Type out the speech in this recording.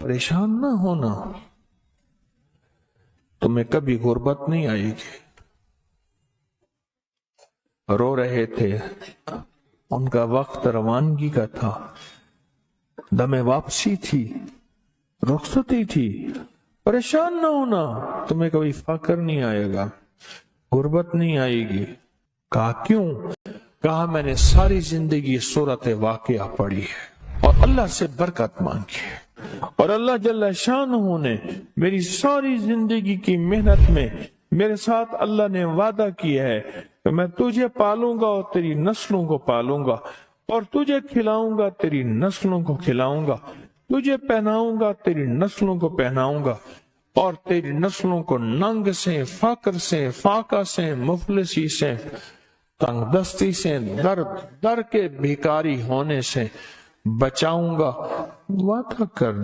پریشان نہ ہونا، تمہیں کبھی غربت نہیں آئے گی۔ رو رہے تھے، ان کا وقت روانگی کا تھا، دم واپسی تھی، رخصتی تھی۔ پریشان نہ ہونا، تمہیں کبھی فقر نہیں آئے گا، غربت نہیں آئے گی۔ کہا کیوں؟ کہا میں نے ساری زندگی صورت واقعہ پڑھی ہے اور اللہ سے برکت مانگی ہے، اور اللہ جل شانہ نے میری ساری زندگی کی محنت میں میرے ساتھ اللہ نے وعدہ کیا ہے کہ میں تجھے پالوں گا اور تیری نسلوں کو پالوں گا، اور تجھے کھلاؤں گا تیری نسلوں کو کھلاؤں گا، تجھے پہناؤں گا تیری نسلوں کو پہناؤں گا، اور تیری نسلوں کو ننگ سے، فقر سے، فاقہ سے، مفلسی سے، تنگ دستی سے، در کے بھیکاری ہونے سے بچاؤں گا۔ وعدہ کر